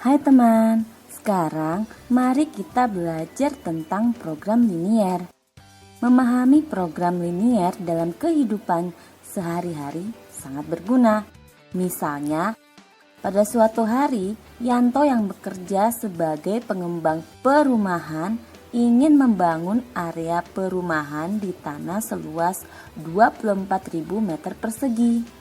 Hai teman, sekarang mari kita belajar tentang program linier. Memahami program linier dalam kehidupan sehari-hari sangat berguna. Misalnya, pada suatu hari, Yanto yang bekerja sebagai pengembang perumahan ingin membangun area perumahan di tanah seluas 24.000 meter persegi.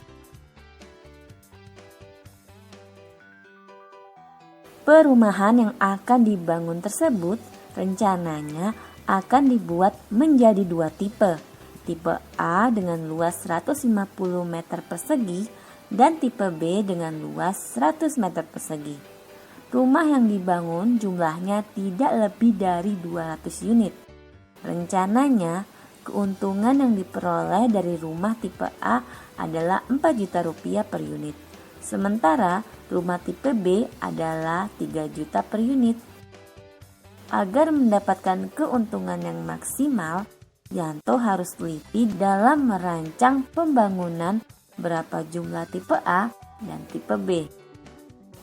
Perumahan yang akan dibangun tersebut rencananya akan dibuat menjadi dua tipe. Tipe A dengan luas 150 meter persegi dan tipe B dengan luas 100 meter persegi. Rumah yang dibangun jumlahnya tidak lebih dari 200 unit. Rencananya, keuntungan yang diperoleh dari rumah tipe A adalah 4 juta rupiah per unit. Sementara rumah tipe B adalah 3 juta per unit. Agar mendapatkan keuntungan yang maksimal, Yanto harus teliti dalam merancang pembangunan berapa jumlah tipe A dan tipe B.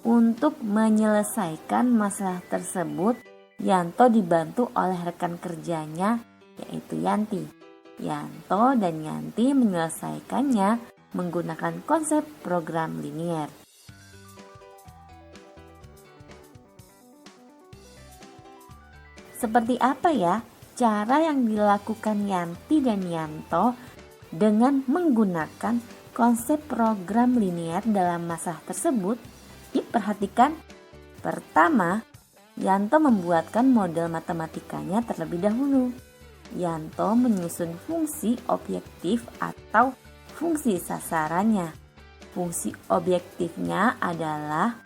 Untuk menyelesaikan masalah tersebut, Yanto dibantu oleh rekan kerjanya yaitu Yanti. Yanto dan Yanti menyelesaikannya menggunakan konsep program linier. Seperti apa ya cara yang dilakukan Yanti dan Yanto dengan menggunakan konsep program linier dalam masalah tersebut? Perhatikan. Pertama, Yanto membuatkan model matematikanya terlebih dahulu. Yanto menyusun fungsi objektif atau fungsi sasarannya. Fungsi objektifnya adalah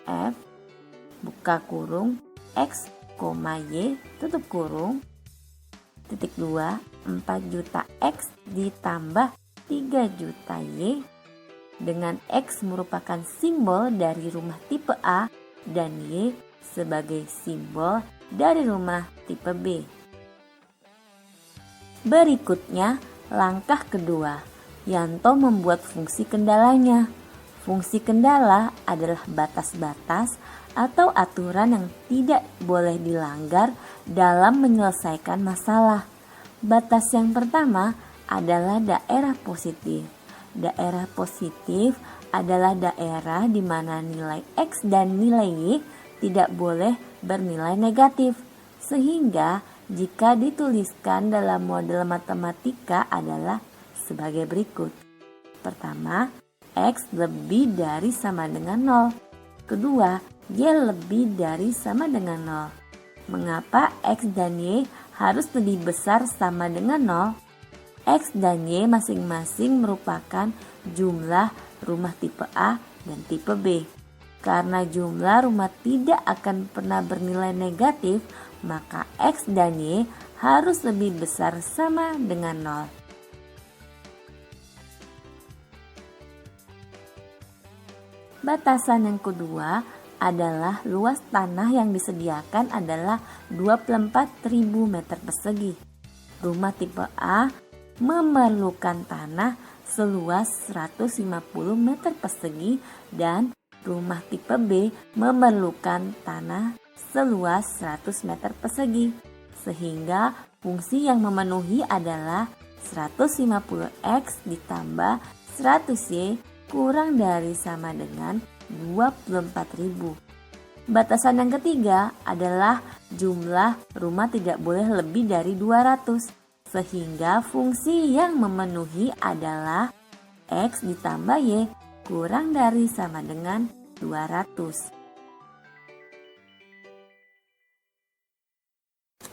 f buka kurung x, y tutup kurung titik 2 4 juta x ditambah 3 juta y, dengan x merupakan simbol dari rumah tipe A dan y sebagai simbol dari rumah tipe B. Berikutnya, langkah kedua, Yanto membuat fungsi kendalanya. Fungsi kendala adalah batas-batas atau aturan yang tidak boleh dilanggar dalam menyelesaikan masalah. Batas yang pertama adalah daerah positif. Daerah positif adalah daerah di mana nilai X dan nilai Y tidak boleh bernilai negatif. Sehingga jika dituliskan dalam model matematika adalah sebagai berikut. Pertama, X lebih dari sama dengan 0. Kedua, Y lebih dari sama dengan 0. Mengapa X dan Y harus lebih besar sama dengan 0? X dan Y masing-masing merupakan jumlah rumah tipe A dan tipe B. Karena jumlah rumah tidak akan pernah bernilai negatif, maka X dan Y harus lebih besar sama dengan 0. Batasan yang kedua adalah luas tanah yang disediakan adalah 24.000 meter persegi. Rumah tipe A memerlukan tanah seluas 150 meter persegi dan rumah tipe B memerlukan tanah seluas 100 meter persegi. Sehingga fungsi yang memenuhi adalah 150x ditambah 100y kurang dari sama dengan 24.000. Batasan yang ketiga adalah jumlah rumah tidak boleh lebih dari 200. Sehingga fungsi yang memenuhi adalah X ditambah Y kurang dari sama dengan 200.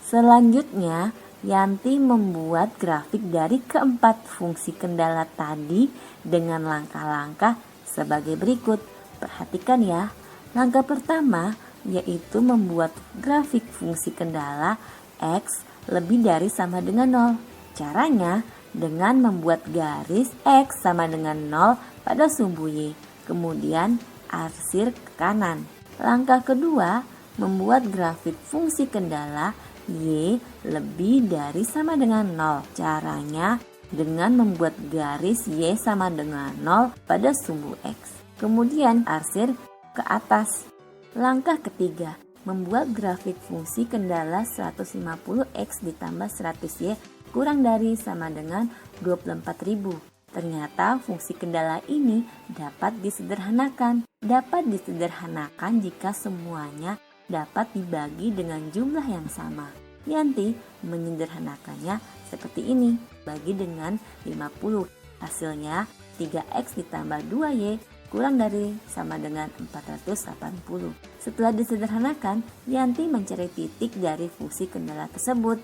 Selanjutnya, Yanti membuat grafik dari keempat fungsi kendala tadi dengan langkah-langkah sebagai berikut. Perhatikan ya. Langkah pertama yaitu membuat grafik fungsi kendala X lebih dari sama dengan 0. Caranya dengan membuat garis X sama dengan 0 pada sumbu Y, kemudian arsir ke kanan. Langkah kedua, membuat grafik fungsi kendala Y lebih dari sama dengan 0. Caranya dengan membuat garis Y sama dengan 0 pada sumbu X. Kemudian arsir ke atas. Langkah ketiga, membuat grafik fungsi kendala 150x ditambah 100y kurang dari sama dengan 24.000. Ternyata fungsi kendala ini dapat disederhanakan. Dapat disederhanakan jika semuanya dapat dibagi dengan jumlah yang sama. Yanti menyederhanakannya seperti ini, bagi dengan 50. Hasilnya 3x ditambah 2y kurang dari sama dengan 480. Setelah disederhanakan, Yanti mencari titik dari fungsi kendala tersebut.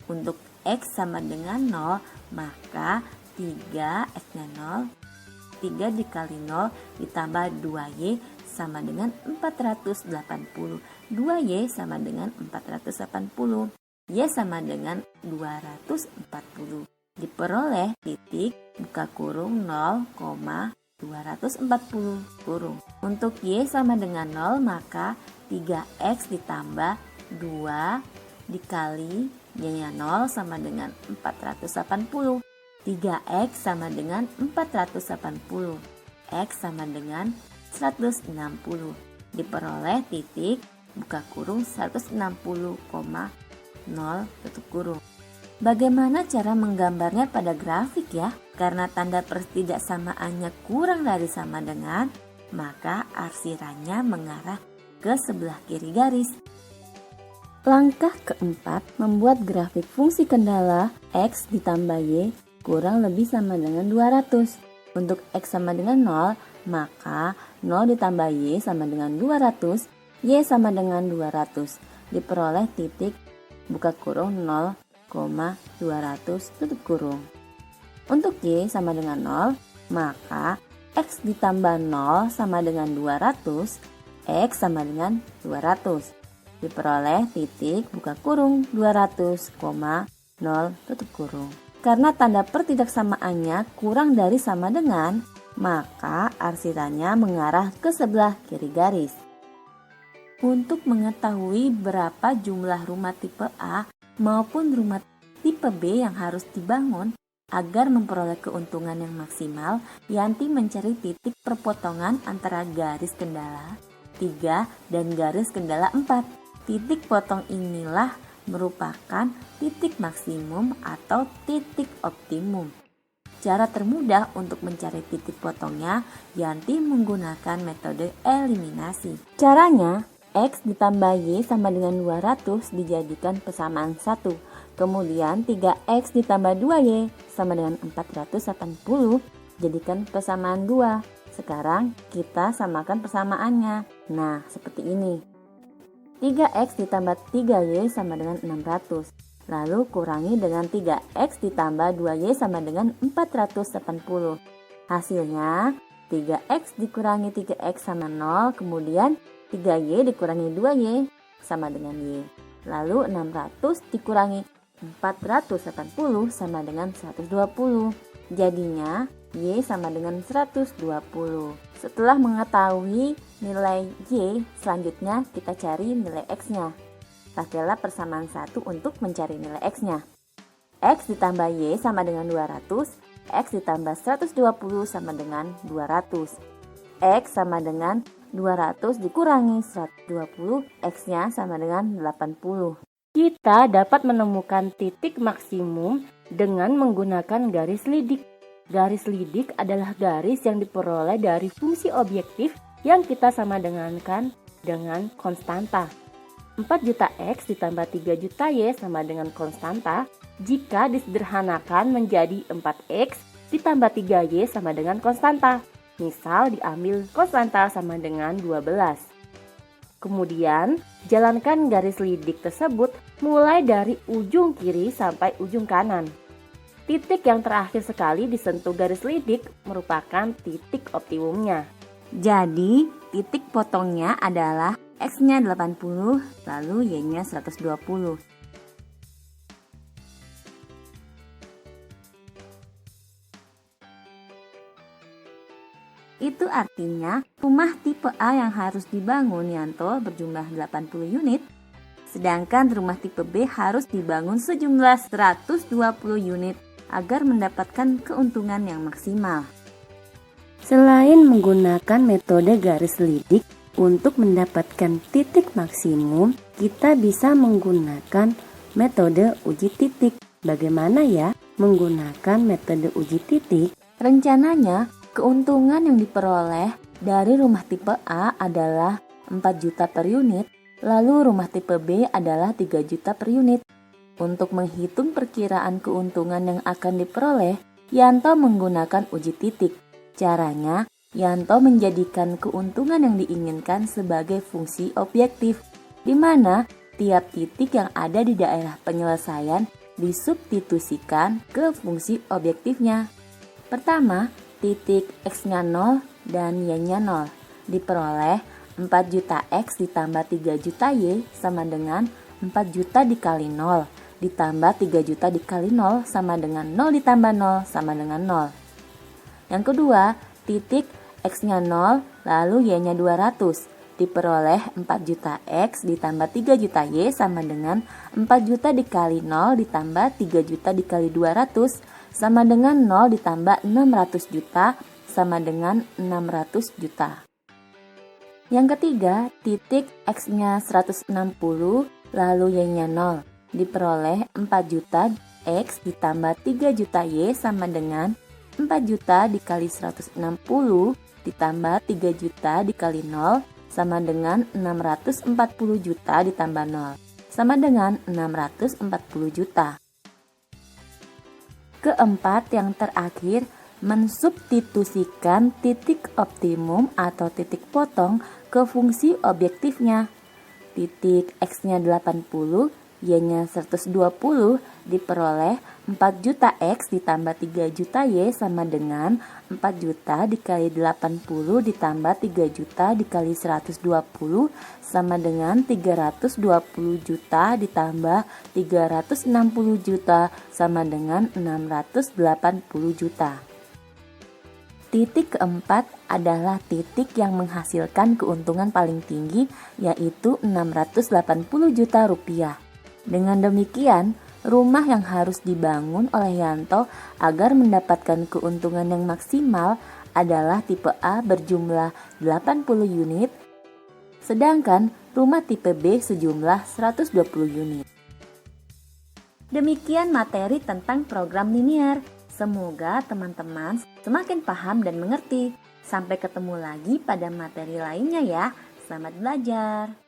Untuk x sama dengan 0, maka 3x-nya 0, 3 dikali 0 ditambah 2y sama dengan 480. 2y sama dengan 480. Y sama dengan 240. Diperoleh titik buka kurung 0,240 kurung. Untuk Y sama dengan 0, maka 3x ditambah 2 dikali Y-nya 0 sama dengan 480. 3x sama dengan 480. X sama dengan 160. Diperoleh titik buka kurung 160,0 tutup kurung. Bagaimana cara menggambarnya pada grafik ya? Karena tanda pertidaksamaannya kurang dari sama dengan, maka arsirannya mengarah ke sebelah kiri garis. Langkah keempat, membuat grafik fungsi kendala x ditambah y kurang lebih sama dengan 200. Untuk x sama dengan 0, maka 0 ditambah y sama dengan 200, y sama dengan 200. Diperoleh titik buka kurung 0,200 tutup kurung. Untuk y sama dengan 0, maka x ditambah 0 sama dengan 200, x sama dengan 200. Diperoleh titik buka kurung 200,0 tutup kurung. Karena tanda pertidaksamaannya kurang dari sama dengan, maka arsirannya mengarah ke sebelah kiri garis. Untuk mengetahui berapa jumlah rumah tipe A maupun rumah tipe B yang harus dibangun agar memperoleh keuntungan yang maksimal, Yanti mencari titik perpotongan antara garis kendala 3 dan garis kendala 4. Titik potong inilah merupakan titik maksimum atau titik optimum. Cara termudah untuk mencari titik potongnya, Yanti menggunakan metode eliminasi. Caranya, x ditambah y sama dengan 200 dijadikan persamaan 1. Kemudian 3x ditambah 2y sama dengan 480 jadikan persamaan 2. Sekarang kita samakan persamaannya. Nah, seperti ini. 3x ditambah 3y sama dengan 600. Lalu kurangi dengan 3x ditambah 2y sama dengan 480. Hasilnya 3x dikurangi 3x sama 0, kemudian 3y dikurangi 2y sama dengan y. Lalu 600 dikurangi 480 sama dengan 120. Jadinya y sama dengan 120. Setelah mengetahui nilai y, selanjutnya kita cari nilai x-nya. Pakailah persamaan 1 untuk mencari nilai x-nya. X ditambah y sama dengan 200, x ditambah 120 sama dengan 200. X sama dengan 200 dikurangi 120, x-nya sama dengan 80. Kita dapat menemukan titik maksimum dengan menggunakan garis lidik. Garis lidik adalah garis yang diperoleh dari fungsi objektif yang kita sama dengankan dengan konstanta. 4 juta X ditambah 3 juta Y sama dengan konstanta jika disederhanakan menjadi 4X ditambah 3Y sama dengan konstanta. Misal diambil konstanta sama dengan 12. Kemudian jalankan garis lidik tersebut mulai dari ujung kiri sampai ujung kanan. Titik yang terakhir sekali disentuh garis lidik merupakan titik optimumnya. Jadi, titik potongnya adalah X-nya 80, lalu Y-nya 120. Itu artinya rumah tipe A yang harus dibangun Yanto berjumlah 80 unit, sedangkan rumah tipe B harus dibangun sejumlah 120 unit agar mendapatkan keuntungan yang maksimal. Selain menggunakan metode garis lidik, Untuk mendapatkan titik maksimum, kita bisa menggunakan metode uji titik. Bagaimana ya menggunakan metode uji titik? Rencananya, keuntungan yang diperoleh dari rumah tipe A adalah 4 juta per unit, lalu rumah tipe B adalah 3 juta per unit. Untuk menghitung perkiraan keuntungan yang akan diperoleh, Yanto menggunakan uji titik. Caranya, Yanto menjadikan keuntungan yang diinginkan sebagai fungsi objektif, di mana tiap titik yang ada di daerah penyelesaian disubstitusikan ke fungsi objektifnya. Pertama, titik X-nya 0 dan Y-nya 0 diperoleh 4 juta X ditambah 3 juta Y sama dengan 4 juta dikali 0 ditambah 3 juta dikali 0 sama dengan 0 ditambah 0 sama dengan 0. Yang kedua, titik X-nya 0 lalu Y-nya 200 diperoleh 4 juta X ditambah 3 juta Y sama dengan 4 juta dikali 0 ditambah 3 juta dikali 200 sama dengan 0 ditambah 600 juta sama dengan 600 juta. Yang ketiga, titik X-nya 160 lalu Y-nya 0 diperoleh 4 juta X ditambah 3 juta Y sama dengan 4 juta dikali 160 ditambah 3 juta dikali 0 sama dengan 640 juta ditambah 0 sama dengan 640 juta. Keempat, yang terakhir, mensubstitusikan titik optimum atau titik potong ke fungsi objektifnya. Titik X-nya 80, Y-nya 120 diperoleh 4 juta X ditambah 3 juta Y sama dengan 4 juta dikali 80 ditambah 3 juta dikali 120 sama dengan 320 juta ditambah 360 juta sama dengan 680 juta. Titik keempat adalah titik yang menghasilkan keuntungan paling tinggi, yaitu 680 juta rupiah. Dengan demikian, rumah yang harus dibangun oleh Yanto agar mendapatkan keuntungan yang maksimal adalah tipe A berjumlah 80 unit, sedangkan rumah tipe B sejumlah 120 unit. Demikian materi tentang program linier. Semoga teman-teman semakin paham dan mengerti. Sampai ketemu lagi pada materi lainnya ya. Selamat belajar.